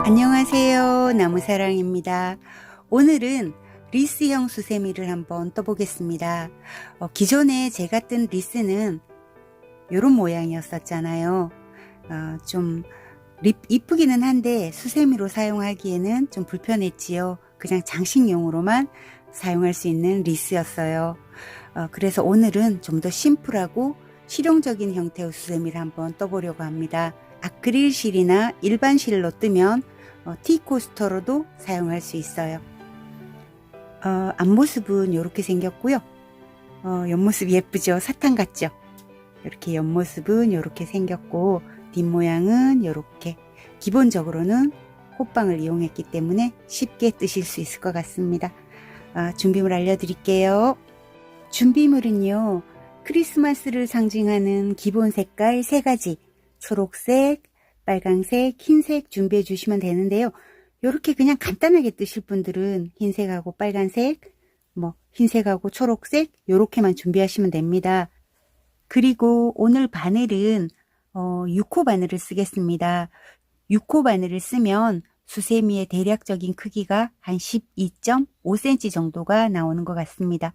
안녕하세요. 나무사랑입니다. 오늘은 리스형 수세미를 한번 떠보겠습니다. 기존에 제가 뜬 리스는 이런 모양이었었잖아요. 좀 이쁘기는 한데 수세미로 사용하기에는 좀 불편했지요. 그냥 장식용으로만 사용할 수 있는 리스였어요. 그래서 오늘은 좀 더 심플하고 실용적인 형태의 수세미를 한번 떠보려고 합니다. 아크릴 실이나 일반 실로 뜨면 티코스터로도 사용할 수 있어요. 앞모습은 이렇게 생겼고요. 옆모습 예쁘죠? 사탕 같죠? 이렇게 옆모습은 이렇게 생겼고 뒷모양은 이렇게. 기본적으로는 호빵을 이용했기 때문에 쉽게 뜨실 수 있을 것 같습니다. 준비물 알려드릴게요. 준비물은요, 크리스마스를 상징하는 기본 색깔 3가지, 초록색, 빨강색, 흰색 준비해 주시면 되는데요. 이렇게 그냥 간단하게 뜨실 분들은 흰색하고 빨간색, 흰색하고 초록색 이렇게만 준비하시면 됩니다. 그리고 오늘 바늘은 6호 바늘을 쓰겠습니다. 6호 바늘을 쓰면 수세미의 대략적인 크기가 한 12.5cm 정도가 나오는 것 같습니다.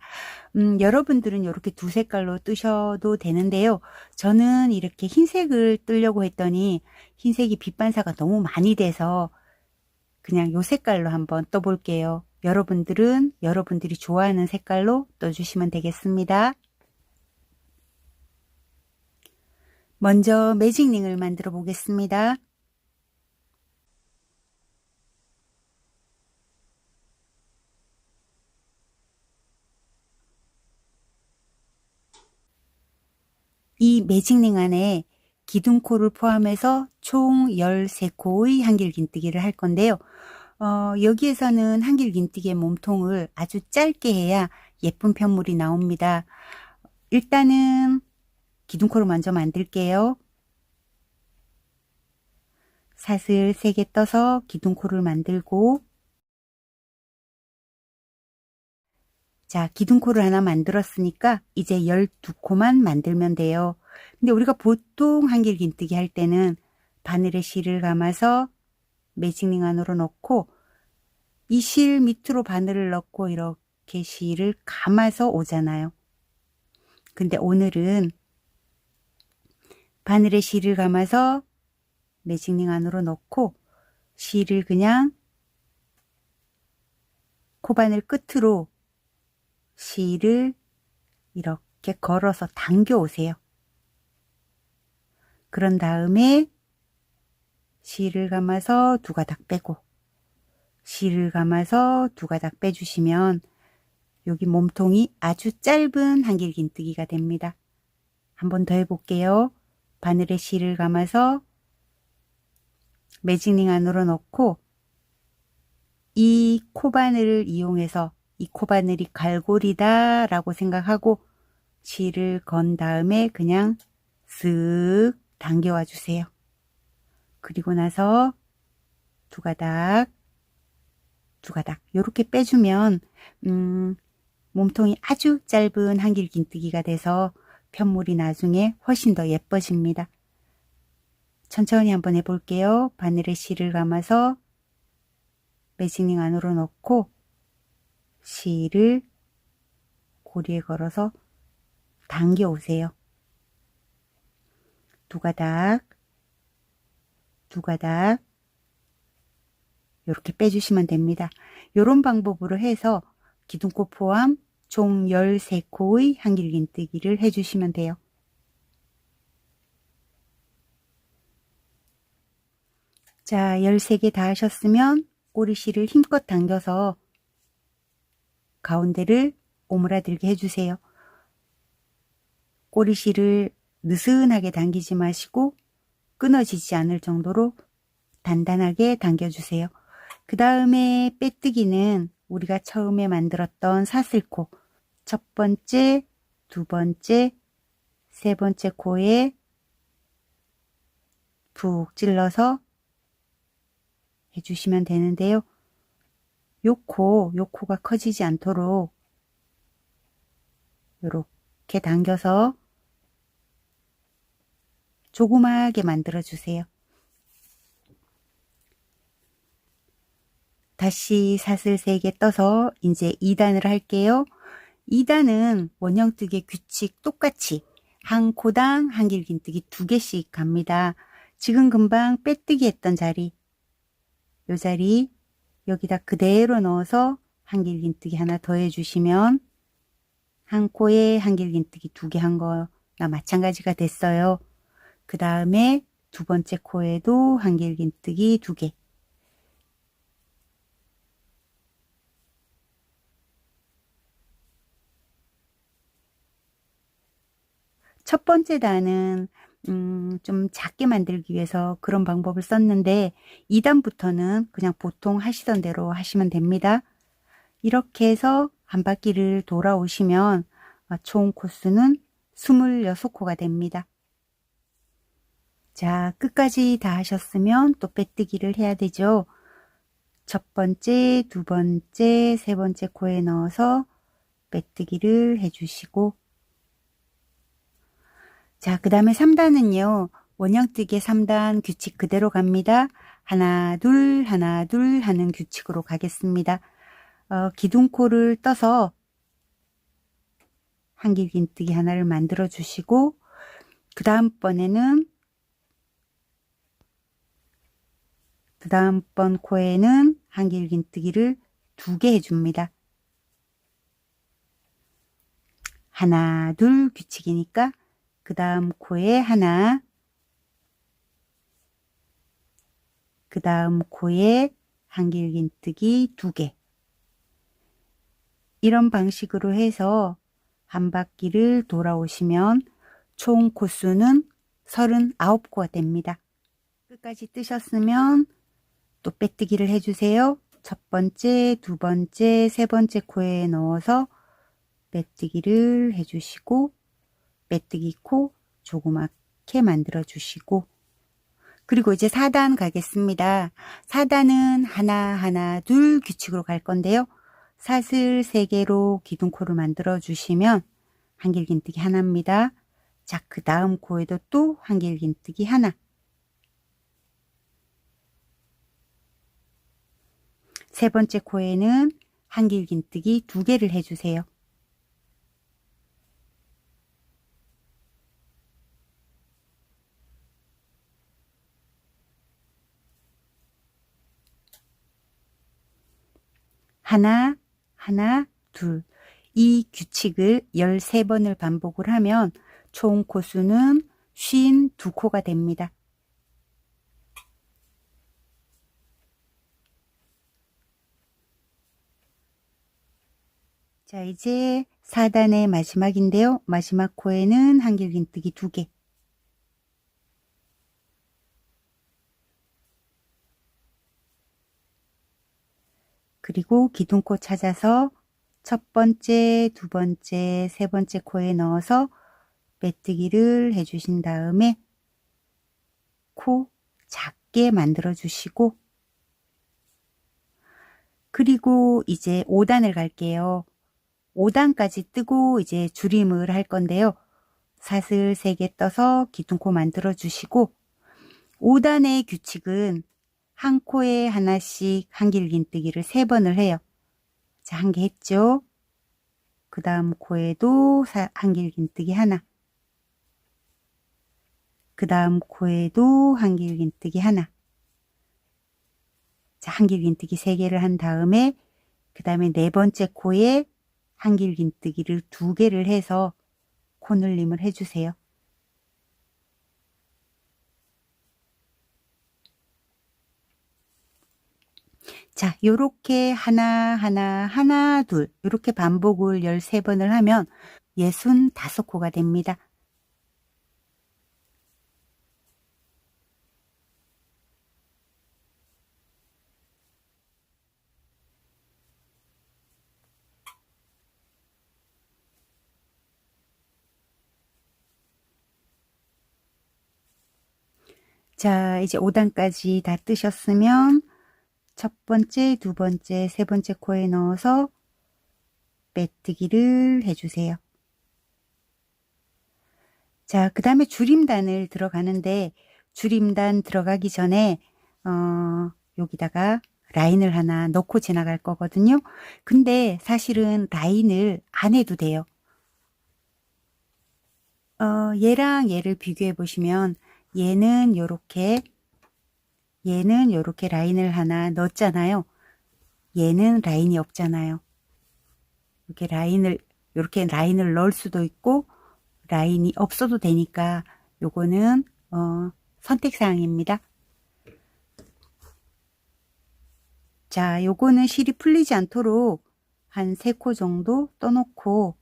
여러분들은 이렇게 두 색깔로 뜨셔도 되는데요. 저는 이렇게 흰색을 뜨려고 했더니 흰색이 빛 반사가 너무 많이 돼서 그냥 이 색깔로 한번 떠볼게요. 여러분들은 여러분들이 좋아하는 색깔로 떠주시면 되겠습니다. 먼저 매직링을 만들어 보겠습니다. 이 매직링 안에 기둥코를 포함해서 총 13코의 한길긴뜨기를 할 건데요. 여기에서는 한길긴뜨기의 몸통을 아주 짧게 해야 예쁜 편물이 나옵니다. 일단은 기둥코를 먼저 만들게요. 사슬 3개 떠서 기둥코를 만들고, 자, 기둥코를 하나 만들었으니까 이제 12코만 만들면 돼요. 근데 우리가 보통 한길긴뜨기 할 때는 바늘에 실을 감아서 매직링 안으로 넣고 이 실 밑으로 바늘을 넣고 이렇게 실을 감아서 오잖아요. 근데 오늘은 바늘에 실을 감아서 매직링 안으로 넣고 실을 그냥 코바늘 끝으로 실을 이렇게 걸어서 당겨 오세요. 그런 다음에 실을 감아서 2가닥 빼고 실을 감아서 2가닥 빼주시면 여기 몸통이 아주 짧은 한길긴뜨기가 됩니다. 한 번 더 해볼게요. 바늘에 실을 감아서 매직링 안으로 넣고 이 코바늘을 이용해서 이 코바늘이 갈고리다 라고 생각하고 실을 건 다음에 그냥 쓱 당겨와 주세요. 그리고 나서 2가닥 이렇게 빼주면 몸통이 아주 짧은 한길긴뜨기가 돼서 편물이 나중에 훨씬 더 예뻐집니다. 천천히 한번 해볼게요. 바늘에 실을 감아서 매직링 안으로 넣고 실을 고리에 걸어서 당겨 오세요. 2가닥 이렇게 빼주시면 됩니다. 이런 방법으로 해서 기둥코 포함 총 13코의 한길긴뜨기를 해주시면 돼요. 자, 13개 다 하셨으면 꼬리실을 힘껏 당겨서 가운데를 오므라들게 해주세요. 꼬리실을 느슨하게 당기지 마시고 끊어지지 않을 정도로 단단하게 당겨주세요. 그 다음에 빼뜨기는 우리가 처음에 만들었던 사슬코, 첫 번째, 두 번째, 세 번째 코에 푹 찔러서 해주시면 되는데요. 요 코가 커지지 않도록 이렇게 당겨서 조그맣게 만들어 주세요. 다시 사슬 3개 떠서 이제 2단을 할게요. 2단은 원형뜨기 규칙 똑같이 한 코당 한길긴뜨기 2개씩 갑니다. 지금 금방 빼뜨기 했던 자리, 요 자리 여기다 그대로 넣어서 한길긴뜨기 하나 더 해주시면 한 코에 한길긴뜨기 2개 한 거나 마찬가지가 됐어요. 그 다음에 두 번째 코에도 한길긴뜨기 2개. 첫 번째 단은 좀 작게 만들기 위해서 그런 방법을 썼는데 2단부터는 그냥 보통 하시던 대로 하시면 됩니다. 이렇게 해서 한 바퀴를 돌아오시면 총 코수는 26코가 됩니다. 자, 끝까지 다 하셨으면 또 빼뜨기를 해야 되죠. 첫 번째, 두 번째, 세 번째 코에 넣어서 빼뜨기를 해주시고, 자, 그 다음에 3단은요. 원형뜨기 3단 규칙 그대로 갑니다. 하나, 둘 하는 규칙으로 가겠습니다. 기둥코를 떠서 한길긴뜨기 하나를 만들어 주시고, 그 다음번 코에는 한길긴뜨기를 2개 해줍니다. 하나, 둘 규칙이니까 그 다음 코에 하나, 그 다음 코에 한길긴뜨기 2개. 이런 방식으로 해서 한 바퀴를 돌아오시면 총 코수는 39코가 됩니다. 끝까지 뜨셨으면 또 빼뜨기를 해주세요. 첫 번째, 두 번째, 세 번째 코에 넣어서 빼뜨기를 해주시고, 빼뜨기 코 조그맣게 만들어 주시고, 그리고 이제 4단 가겠습니다. 4단은 하나, 둘 규칙으로 갈 건데요. 사슬 3개로 기둥코를 만들어 주시면 한길긴뜨기 하나입니다. 자, 그 다음 코에도 또 한길긴뜨기 하나. 세 번째 코에는 한길긴뜨기 2개를 해주세요. 하나, 둘. 이 규칙을 13번을 반복을 하면 총 코수는 52코가 됩니다. 자, 이제 4단의 마지막인데요. 마지막 코에는 한길긴뜨기 2개. 그리고 기둥코 찾아서 첫 번째, 두 번째, 세 번째 코에 넣어서 빼뜨기를 해주신 다음에 코 작게 만들어 주시고, 그리고 이제 5단을 갈게요. 5단까지 뜨고 이제 줄임을 할 건데요. 사슬 3개 떠서 기둥코 만들어 주시고, 5단의 규칙은 한 코에 하나씩 한길긴뜨기를 3번을 해요. 자, 1개 했죠. 그 다음 코에도 한길긴뜨기 하나. 그 다음 코에도 한길긴뜨기 하나. 자, 한길긴뜨기 3개를 한 다음에 그 다음에 네 번째 코에 한길긴뜨기를 2개를 해서 코늘림을 해주세요. 자, 요렇게 하나, 둘 요렇게 반복을 13번을 하면 65코가 됩니다. 자, 이제 5단까지 다 뜨셨으면 첫 번째, 두 번째, 세 번째 코에 넣어서 빼뜨기를 해주세요. 자, 그 다음에 줄임단을 들어가는데, 줄임단 들어가기 전에 여기다가 라인을 하나 넣고 지나갈 거거든요. 근데 사실은 라인을 안 해도 돼요. 얘랑 얘를 비교해 보시면 얘는 요렇게 라인을 하나 넣었잖아요. 얘는 라인이 없잖아요. 이렇게 라인을 넣을 수도 있고 라인이 없어도 되니까 요거는 선택사항입니다. 자, 요거는 실이 풀리지 않도록 한 3코 정도 떠놓고,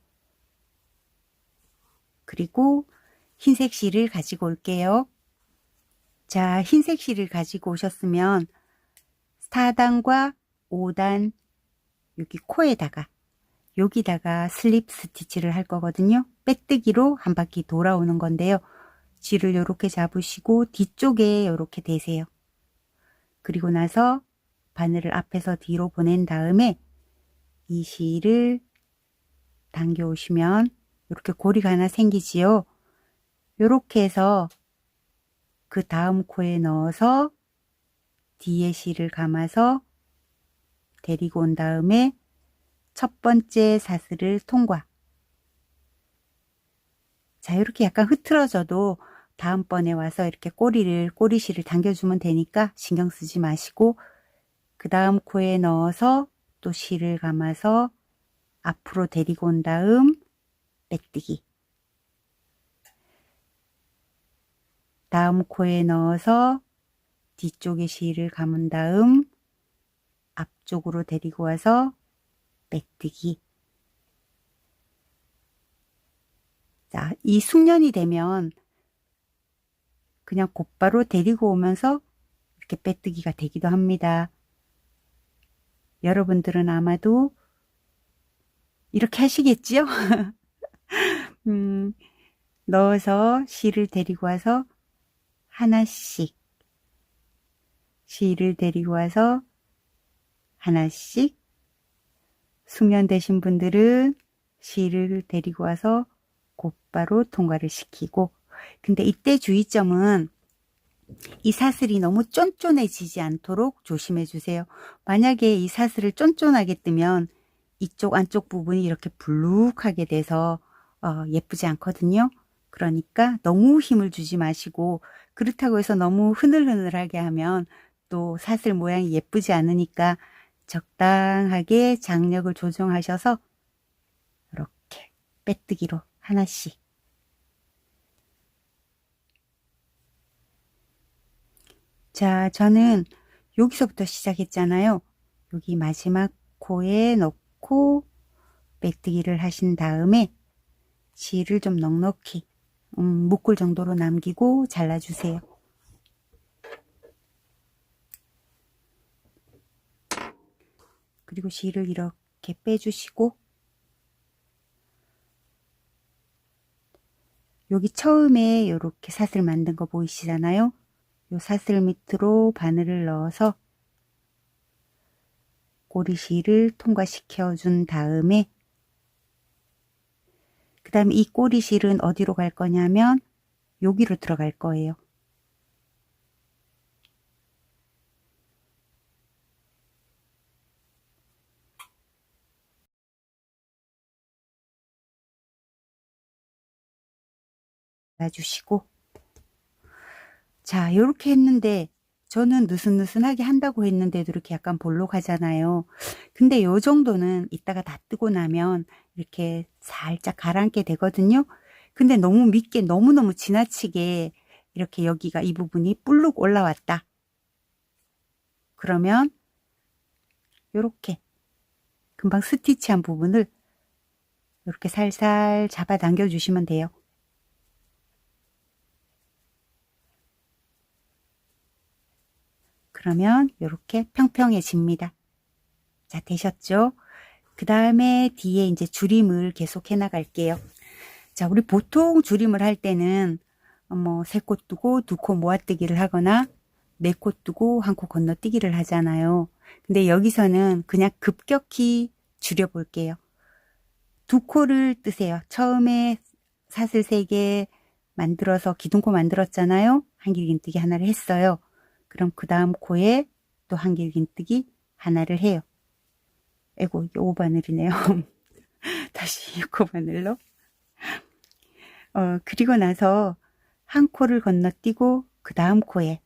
그리고 흰색 실을 가지고 올게요. 자, 흰색 실을 가지고 오셨으면 4단과 5단 여기다가 슬립 스티치를 할 거거든요. 빼뜨기로 한 바퀴 돌아오는 건데요. 실을 이렇게 잡으시고 뒤쪽에 이렇게 대세요. 그리고 나서 바늘을 앞에서 뒤로 보낸 다음에 이 실을 당겨 오시면 이렇게 고리가 하나 생기지요. 이렇게 해서 그 다음 코에 넣어서 뒤에 실을 감아서 데리고 온 다음에 첫 번째 사슬을 통과. 자, 이렇게 약간 흐트러져도 다음번에 와서 이렇게 꼬리실을 당겨주면 되니까 신경 쓰지 마시고, 그 다음 코에 넣어서 또 실을 감아서 앞으로 데리고 온 다음 빼뜨기. 다음 코에 넣어서 뒤쪽에 실을 감은 다음 앞쪽으로 데리고 와서 빼뜨기. 자, 이 숙련이 되면 그냥 곧바로 데리고 오면서 이렇게 빼뜨기가 되기도 합니다. 여러분들은 아마도 이렇게 하시겠지요? 넣어서 실을 데리고 와서 하나씩, 실을 데리고 와서 하나씩, 숙련되신 분들은 실을 데리고 와서 곧바로 통과를 시키고, 근데 이때 주의점은 이 사슬이 너무 쫀쫀해지지 않도록 조심해 주세요. 만약에 이 사슬을 쫀쫀하게 뜨면 이쪽 안쪽 부분이 이렇게 불룩하게 돼서 예쁘지 않거든요. 그러니까 너무 힘을 주지 마시고, 그렇다고 해서 너무 흐늘흐늘하게 하면 또 사슬 모양이 예쁘지 않으니까 적당하게 장력을 조정하셔서 이렇게 빼뜨기로 하나씩. 자, 저는 여기서부터 시작했잖아요. 여기 마지막 코에 넣고 빼뜨기를 하신 다음에 실을 좀 넉넉히 묶을 정도로 남기고 잘라주세요. 그리고 실을 이렇게 빼주시고, 여기 처음에 이렇게 사슬 만든 거 보이시잖아요. 요 사슬 밑으로 바늘을 넣어서 꼬리실을 통과시켜 준 다음에, 그 다음에 이 꼬리실은 어디로 갈 거냐면 여기로 들어갈 거예요. 놔주시고, 자, 이렇게 했는데 저는 느슨느슨하게 한다고 했는데도 이렇게 약간 볼록하잖아요. 근데 요 정도는 이따가 다 뜨고 나면 이렇게 살짝 가라앉게 되거든요. 근데 너무 밑게 너무너무 지나치게 이렇게 여기가 이 부분이 불룩 올라왔다. 그러면 요렇게 금방 스티치한 부분을 이렇게 살살 잡아 당겨 주시면 돼요. 그러면 이렇게 평평해집니다. 자, 되셨죠? 그 다음에 뒤에 이제 줄임을 계속 해 나갈게요. 자, 우리 보통 줄임을 할 때는 뭐 3코 뜨고 2코 모아뜨기를 하거나 4코 뜨고 1코 건너뛰기를 하잖아요. 근데 여기서는 그냥 급격히 줄여 볼게요. 2코를 뜨세요. 처음에 사슬 3개 만들어서 기둥코 만들었잖아요. 한길긴뜨기 하나를 했어요. 그럼 그 다음 코에 또 한길긴뜨기 하나를 해요. 아이고, 이게 5바늘이네요. 다시 6코바늘로. 그리고 나서 한 코를 건너뛰고 그 다음 코에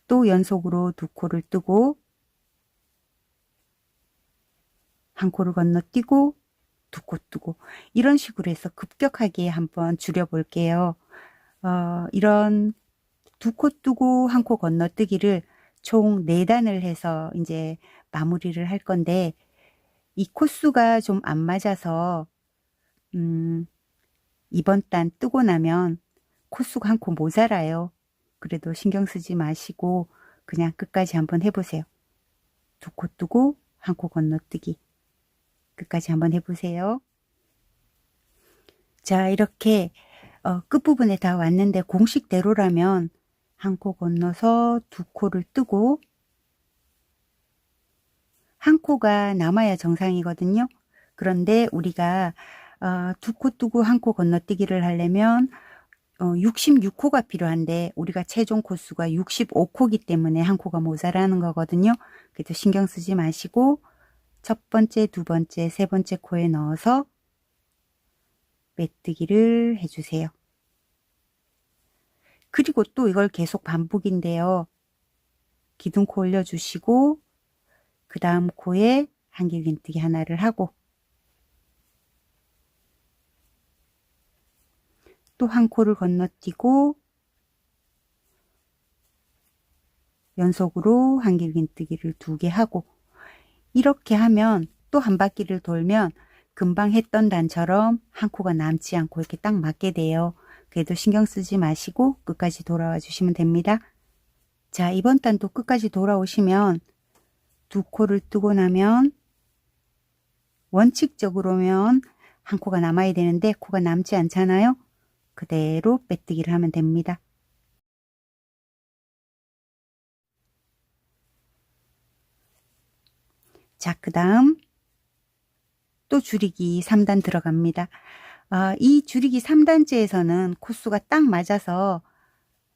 또 연속으로 두 코를 뜨고 한 코를 건너뛰고 두 코 뜨고 이런 식으로 해서 급격하게 한번 줄여 볼게요. 이런 두 코 뜨고 한 코 건너뛰기를 총 4단을 해서 이제 마무리를 할 건데 이 코수가 좀 안 맞아서 이번 단 뜨고 나면 코수가 한 코 모자라요. 그래도 신경 쓰지 마시고 그냥 끝까지 한번 해보세요. 두 코 뜨고 한 코 건너뛰기 끝까지 한번 해보세요. 자, 이렇게 끝부분에 다 왔는데 공식대로라면 한 코 건너서 두 코를 뜨고 한 코가 남아야 정상이거든요. 그런데 우리가 두 코 뜨고 한 코 건너뛰기를 하려면 66코가 필요한데 우리가 최종 코수가 65코기 때문에 한 코가 모자라는 거거든요. 그래도 신경 쓰지 마시고 첫 번째, 두 번째, 세 번째 코에 넣어서 메뜨기를 해주세요. 그리고 또 이걸 계속 반복인데요. 기둥코 올려주시고 그 다음 코에 한길긴뜨기 하나를 하고 또 한 코를 건너뛰고 연속으로 한길긴뜨기를 2개 하고 이렇게 하면 또 한 바퀴를 돌면 금방 했던 단처럼 한 코가 남지 않고 이렇게 딱 맞게 돼요. 그래도 신경 쓰지 마시고 끝까지 돌아와 주시면 됩니다. 자, 이번 단도 끝까지 돌아오시면 두 코를 뜨고 나면 원칙적으로면 한 코가 남아야 되는데 코가 남지 않잖아요. 그대로 빼뜨기를 하면 됩니다. 자, 그 다음 또 줄이기 3단 들어갑니다. 이 줄이기 3단째에서는 코수가 딱 맞아서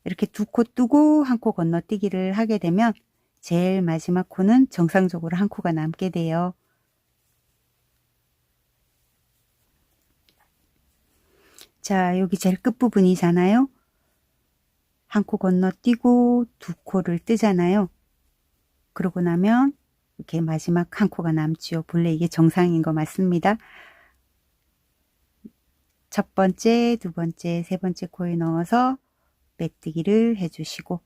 이렇게 두 코 뜨고 한 코 건너뛰기를 하게 되면 제일 마지막 코는 정상적으로 한 코가 남게 돼요. 자, 여기 제일 끝부분이잖아요. 한 코 건너뛰고 두 코를 뜨잖아요. 그러고 나면 이렇게 마지막 한 코가 남지요. 본래 이게 정상인 거 맞습니다. 첫 번째, 두 번째, 세 번째 코에 넣어서 메뜨기를 해주시고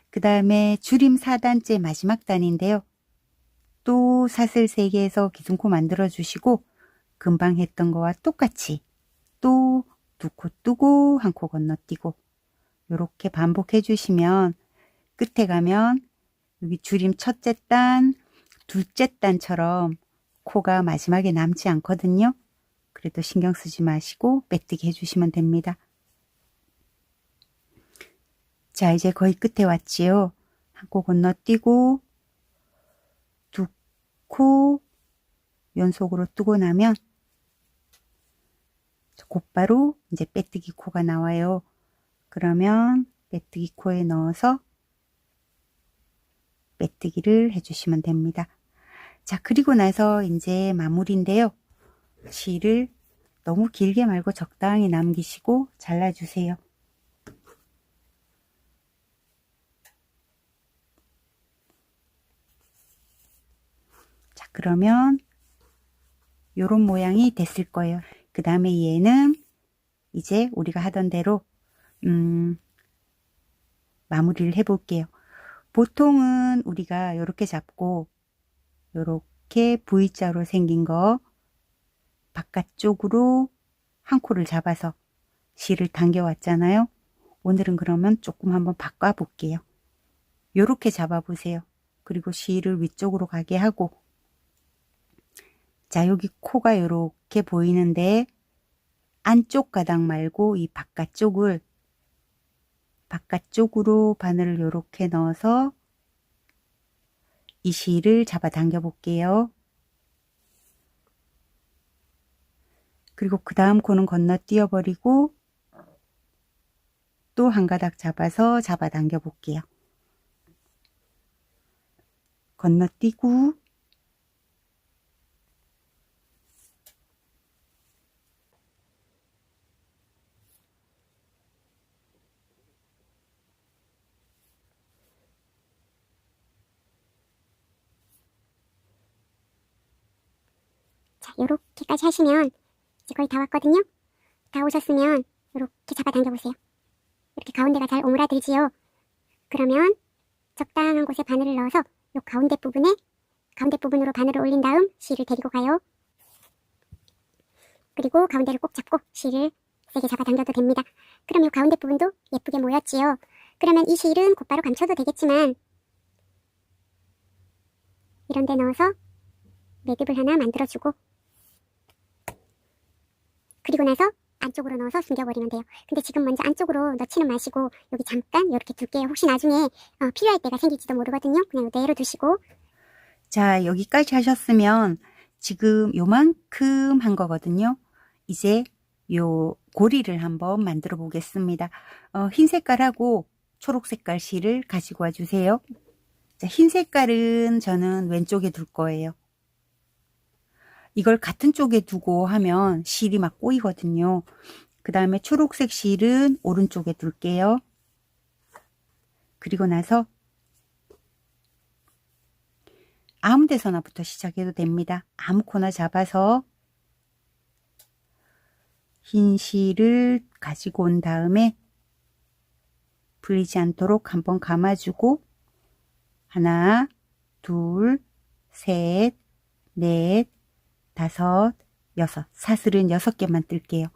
그 다음에 줄임 4단째 마지막 단인데요. 또 사슬 3개에서 기둥코 만들어 주시고 금방 했던 거와 똑같이 또 두 코 뜨고 한 코 건너뛰고 이렇게 반복해 주시면 끝에 가면 여기 줄임 첫째 단, 둘째 단처럼 코가 마지막에 남지 않거든요. 그래도 신경 쓰지 마시고 메뜨기 해주시면 됩니다. 자, 이제 거의 끝에 왔지요. 한 코 건너뛰고 두 코 연속으로 뜨고 나면 곧바로 이제 빼뜨기 코가 나와요. 그러면 빼뜨기 코에 넣어서 빼뜨기를 해주시면 됩니다. 자, 그리고 나서 이제 마무리인데요. 실을 너무 길게 말고 적당히 남기시고 잘라주세요. 자, 그러면 요런 모양이 됐을 거예요. 그 다음에 얘는 이제 우리가 하던 대로 마무리를 해 볼게요. 보통은 우리가 이렇게 잡고 이렇게 V자로 생긴 거 바깥쪽으로 한 코를 잡아서 실을 당겨 왔잖아요. 오늘은 그러면 조금 한번 바꿔 볼게요. 이렇게 잡아 보세요. 그리고 실을 위쪽으로 가게 하고 자, 여기 코가 이렇게 보이는데 안쪽 가닥 말고 이 바깥쪽을 바깥쪽으로 바늘을 이렇게 넣어서 이 실을 잡아 당겨 볼게요. 그리고 그 다음 코는 건너뛰어 버리고 또 한 가닥 잡아서 잡아 당겨 볼게요. 건너뛰고 자, 요렇게까지 하시면 이제 거의 다 왔거든요. 다 오셨으면 요렇게 잡아당겨 보세요. 이렇게 가운데가 잘 오므라들지요. 그러면 적당한 곳에 바늘을 넣어서 요 가운데 부분으로 바늘을 올린 다음 실을 데리고 가요. 그리고 가운데를 꼭 잡고 실을 세게 잡아당겨도 됩니다. 그럼 요 가운데 부분도 예쁘게 모였지요. 그러면 이 실은 곧바로 감춰도 되겠지만 이런 데 넣어서 매듭을 하나 만들어주고 그리고 나서 안쪽으로 넣어서 숨겨버리면 돼요. 근데 지금 먼저 안쪽으로 넣지는 마시고 여기 잠깐 이렇게 둘게요. 혹시 나중에 필요할 때가 생길지도 모르거든요. 그냥 이대로 두시고. 자, 여기까지 하셨으면 지금 요만큼 한 거거든요. 이제 요 고리를 한번 만들어 보겠습니다. 흰 색깔하고 초록 색깔 실을 가지고 와 주세요. 자, 흰 색깔은 저는 왼쪽에 둘 거예요. 이걸 같은 쪽에 두고 하면 실이 막 꼬이거든요. 그 다음에 초록색 실은 오른쪽에 둘게요. 그리고 나서 아무 데서나부터 시작해도 됩니다. 아무거나 잡아서 흰 실을 가지고 온 다음에 풀리지 않도록 한번 감아주고 하나, 둘, 셋, 넷, 다섯, 여섯. 사슬은 6개만 뜰게요.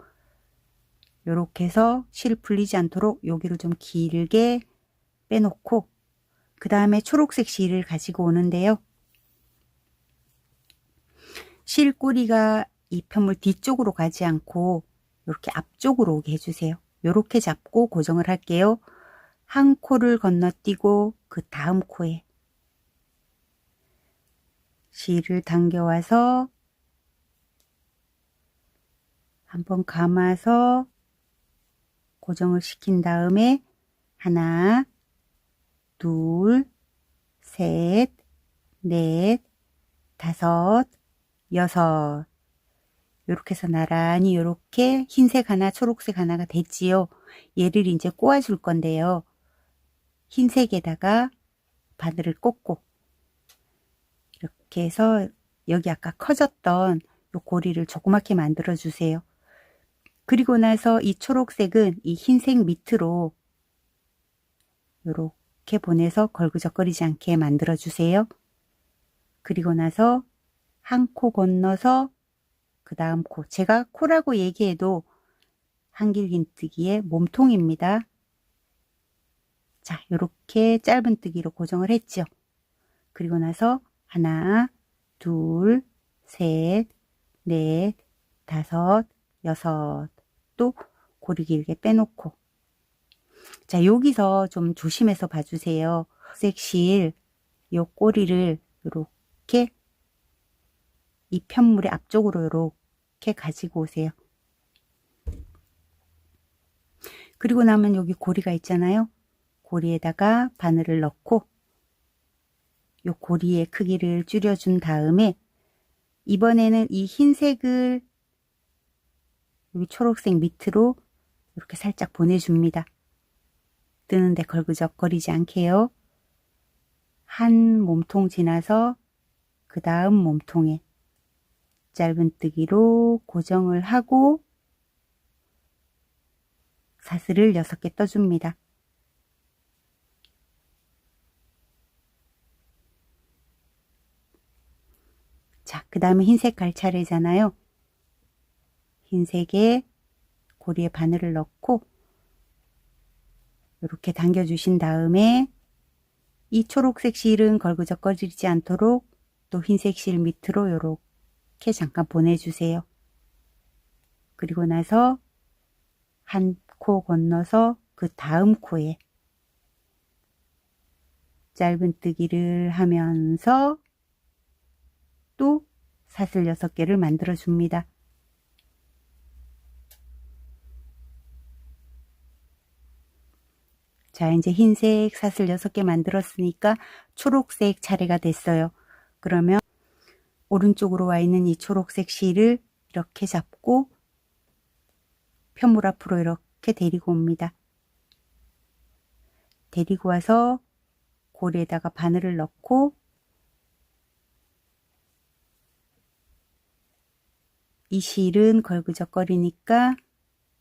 요렇게 해서 실 풀리지 않도록 여기를 좀 길게 빼놓고 그 다음에 초록색 실을 가지고 오는데요. 실 꼬리가 이 편물 뒤쪽으로 가지 않고 이렇게 앞쪽으로 오게 해주세요. 이렇게 잡고 고정을 할게요. 한 코를 건너뛰고 그 다음 코에 실을 당겨와서 한번 감아서 고정을 시킨 다음에 하나, 둘, 셋, 넷, 다섯, 여섯. 이렇게 해서 나란히 이렇게 흰색 하나, 초록색 하나가 됐지요. 얘를 이제 꼬아줄 건데요. 흰색에다가 바늘을 꽂고 이렇게 해서 여기 아까 커졌던 요 고리를 조그맣게 만들어 주세요. 그리고 나서 이 초록색은 이 흰색 밑으로 이렇게 보내서 걸그적거리지 않게 만들어 주세요. 그리고 나서 한 코 건너서 그 다음 코, 제가 코라고 얘기해도 한길긴뜨기의 몸통입니다. 자, 이렇게 짧은 뜨기로 고정을 했죠. 그리고 나서 하나, 둘, 셋, 넷, 다섯, 여섯. 또 고리 길게 빼놓고. 자, 여기서 좀 조심해서 봐주세요. 색실 요 꼬리를 이렇게 이 편물의 앞쪽으로 이렇게 가지고 오세요. 그리고 나면 여기 고리가 있잖아요. 고리에다가 바늘을 넣고 요 고리의 크기를 줄여준 다음에 이번에는 이 흰색을 여기 초록색 밑으로 이렇게 살짝 보내줍니다. 뜨는데 걸그적거리지 않게요. 한 몸통 지나서 그 다음 몸통에 짧은뜨기로 고정을 하고 사슬을 6개 떠줍니다. 자, 그 다음에 흰색 갈 차례잖아요. 흰색에 고리에 바늘을 넣고 이렇게 당겨주신 다음에 이 초록색 실은 걸그적거리지 않도록 또 흰색 실 밑으로 이렇게 잠깐 보내주세요. 그리고 나서 한 코 건너서 그 다음 코에 짧은뜨기를 하면서 또 사슬 6개를 만들어 줍니다. 자, 이제 흰색 사슬 6개 만들었으니까 초록색 차례가 됐어요. 그러면 오른쪽으로 와 있는 이 초록색 실을 이렇게 잡고 편물 앞으로 이렇게 데리고 옵니다. 데리고 와서 고리에다가 바늘을 넣고 이 실은 걸그적거리니까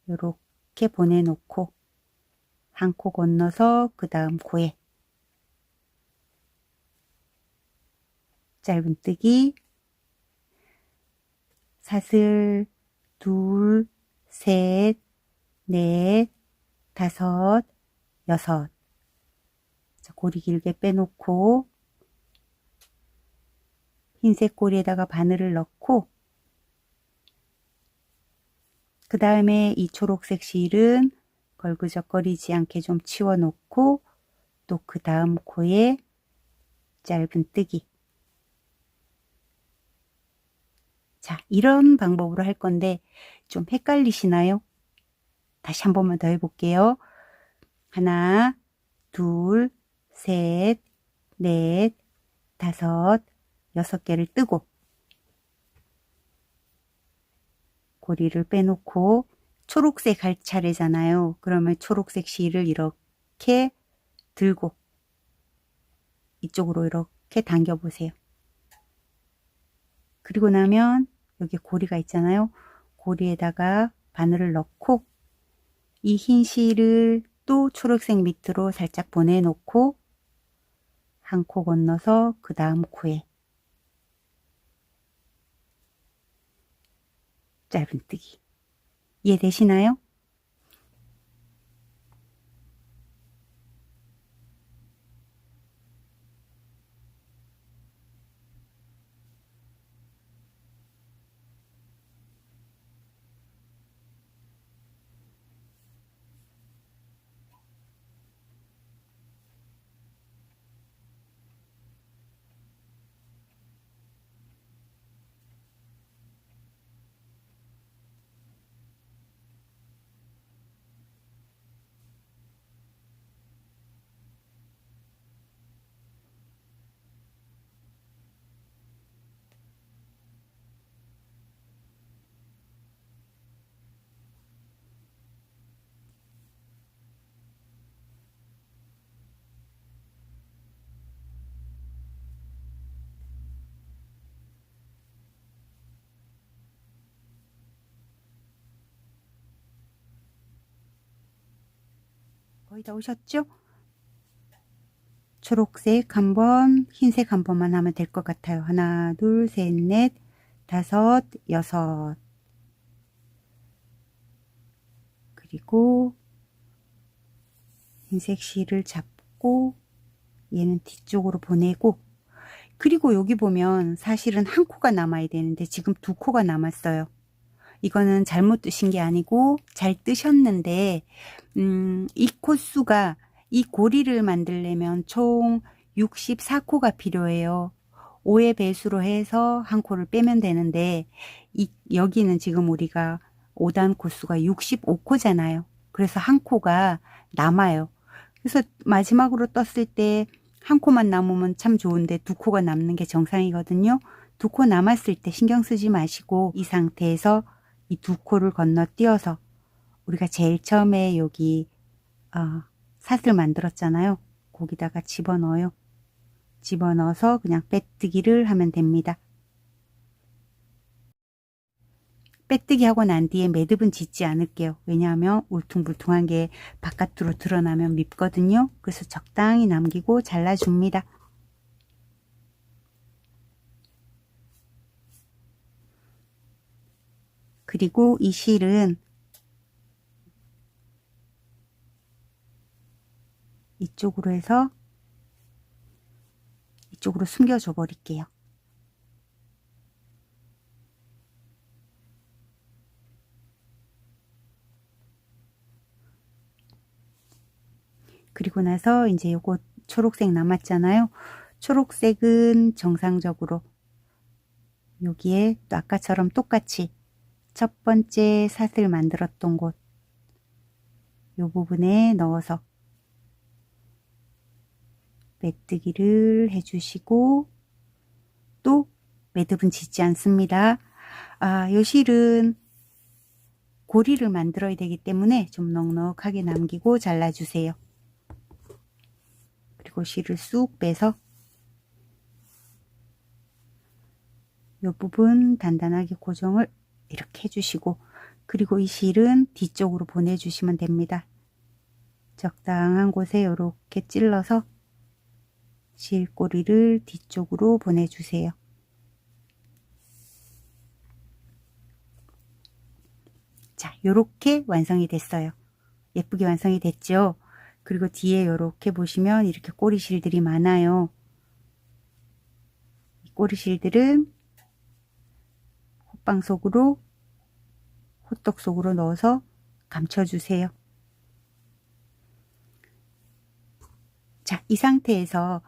이렇게 보내놓고 한 코 건너서 그 다음 코에 짧은뜨기 사슬 2, 3, 4, 5, 6 자, 고리 길게 빼놓고 흰색 고리에다가 바늘을 넣고 그 다음에 이 초록색 실은 걸그적거리지 않게 좀 치워 놓고 또 그 다음 코에 짧은뜨기. 자, 이런 방법으로 할 건데 좀 헷갈리시나요? 다시 한 번만 더 해볼게요. 하나, 둘, 셋, 넷, 5, 6개를 뜨고 고리를 빼놓고 초록색 할 차례잖아요. 그러면 초록색 실을 이렇게 들고 이쪽으로 이렇게 당겨 보세요. 그리고 나면 여기 고리가 있잖아요. 고리에다가 바늘을 넣고 이 흰 실을 또 초록색 밑으로 살짝 보내놓고 한 코 건너서 그 다음 코에 짧은뜨기. 이해되시나요? 거의 다 오셨죠? 초록색 한 번, 흰색 한 번만 하면 될 것 같아요. 하나, 둘, 셋, 넷, 5, 6. 그리고 흰색 실을 잡고 얘는 뒤쪽으로 보내고 그리고 여기 보면 사실은 한 코가 남아야 되는데 지금 2코가 남았어요. 이거는 잘못 뜨신 게 아니고 잘 뜨셨는데 이 코수가 이 고리를 만들려면 총 64코가 필요해요. 5의 배수로 해서 한 코를 빼면 되는데 여기는 지금 우리가 5단 코수가 65코잖아요. 그래서 한 코가 남아요. 그래서 마지막으로 떴을 때 한 코만 남으면 참 좋은데 2코가 남는 게 정상이거든요. 2코 남았을 때 신경 쓰지 마시고 이 상태에서 이 2코를 건너뛰어서 우리가 제일 처음에 여기 사슬 만들었잖아요. 거기다가 집어넣어요. 집어넣어서 그냥 빼뜨기를 하면 됩니다. 빼뜨기 하고 난 뒤에 매듭은 짓지 않을게요. 왜냐하면 울퉁불퉁한 게 바깥으로 드러나면 밉거든요. 그래서 적당히 남기고 잘라줍니다. 그리고 이 실은 이쪽으로 해서 이쪽으로 숨겨줘 버릴게요. 그리고 나서 이제 요거 초록색 남았잖아요. 초록색은 정상적으로 여기에 또 아까처럼 똑같이 첫 번째 사슬 만들었던 곳 요 부분에 넣어서 메뜨기를 해주시고 또 매듭은 짓지 않습니다. 요 실은 고리를 만들어야 되기 때문에 좀 넉넉하게 남기고 잘라주세요. 그리고 실을 쑥 빼서 이 부분 단단하게 고정을 이렇게 해주시고, 그리고 이 실은 뒤쪽으로 보내주시면 됩니다. 적당한 곳에 이렇게 찔러서 실꼬리를 뒤쪽으로 보내주세요. 자, 요렇게 완성이 됐어요. 예쁘게 완성이 됐죠? 그리고 뒤에 요렇게 보시면 이렇게 꼬리실들이 많아요. 이 꼬리실들은 호빵 속으로, 호떡 속으로 넣어서 감춰주세요. 자, 이 상태에서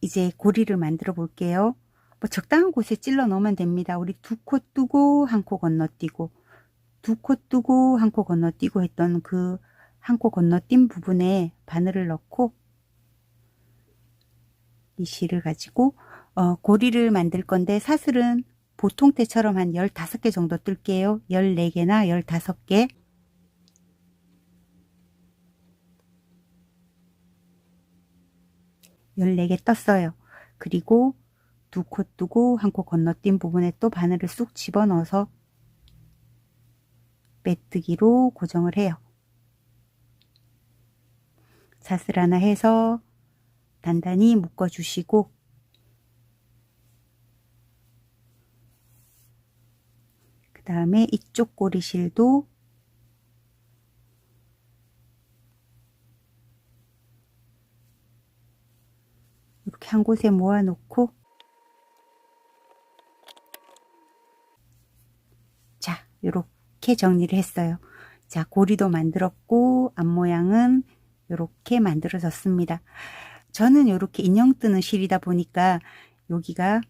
이제 고리를 만들어 볼게요. 뭐 적당한 곳에 찔러 넣으면 됩니다. 우리 2코 뜨고 1코 건너뛰고, 2코 뜨고 1코 건너뛰고 했던 그 1코 건너뛴 부분에 바늘을 넣고 이 실을 가지고 고리를 만들 건데, 사슬은 보통 때처럼 한 15개 정도 뜰게요. 14개나 15개. (14개) 떴어요. 그리고 2코 뜨고 1코 건너뛴 부분에 또 바늘을 쑥 집어넣어서 메뜨기로 고정을 해요. 사슬 하나 해서 단단히 묶어 주시고, 그 다음에 이쪽 꼬리실도 이렇게 한 곳에 모아 놓고, 자, 이렇게 정리를 했어요. 자, 고리도 만들었고 앞모양은 이렇게 만들어졌습니다. 저는 이렇게 인형 뜨는 실이다 보니까 여기가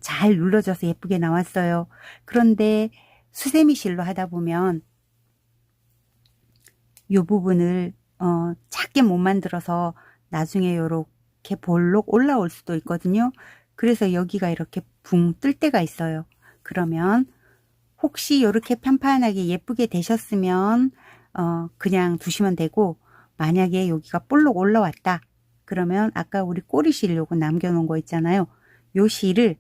잘 눌러져서 예쁘게 나왔어요. 그런데 수세미 실로 하다 보면 이 부분을 작게 못 만들어서 나중에 이렇게 볼록 올라올 수도 있거든요. 그래서 여기가 이렇게 붕 뜰 때가 있어요. 그러면 혹시 이렇게 편판하게 예쁘게 되셨으면 그냥 두시면 되고, 만약에 여기가 볼록 올라왔다 그러면 아까 우리 꼬리실 요거 남겨놓은 거 있잖아요. 요 실을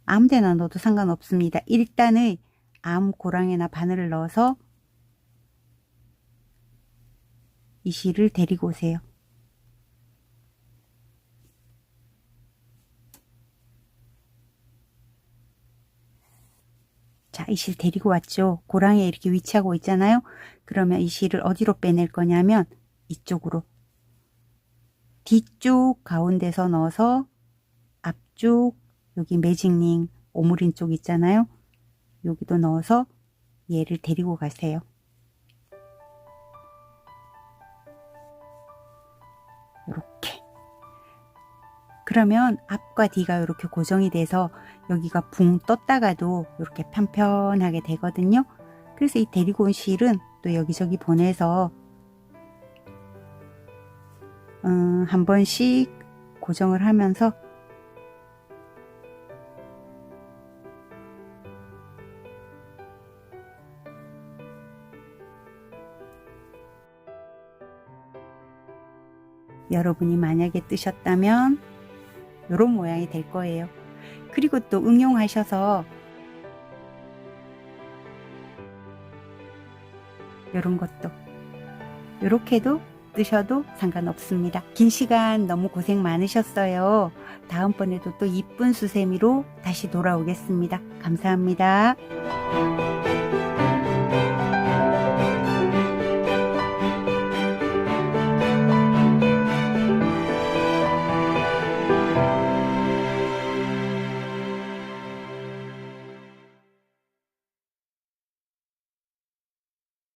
아무 데나 넣어도 상관없습니다. 일단은 아무 고랑에나 바늘을 넣어서 이 실을 데리고 오세요. 자, 이 실 데리고 왔죠. 고랑에 이렇게 위치하고 있잖아요. 그러면 이 실을 어디로 빼낼 거냐면 이쪽으로, 뒤쪽 가운데서 넣어서 앞쪽 여기 매직링 오므린 쪽 있잖아요. 여기도 넣어서 얘를 데리고 가세요. 이렇게. 그러면 앞과 뒤가 이렇게 고정이 돼서 여기가 붕 떴다가도 이렇게 편편하게 되거든요. 그래서 이 데리고 온 실은 또 여기저기 보내서 한 번씩 고정을 하면서 여러분이 만약에 뜨셨다면 이런 모양이 될 거예요. 그리고 또 응용하셔서 이런 것도 이렇게도 뜨셔도 상관없습니다. 긴 시간 너무 고생 많으셨어요. 다음번에도 또 이쁜 수세미로 다시 돌아오겠습니다. 감사합니다.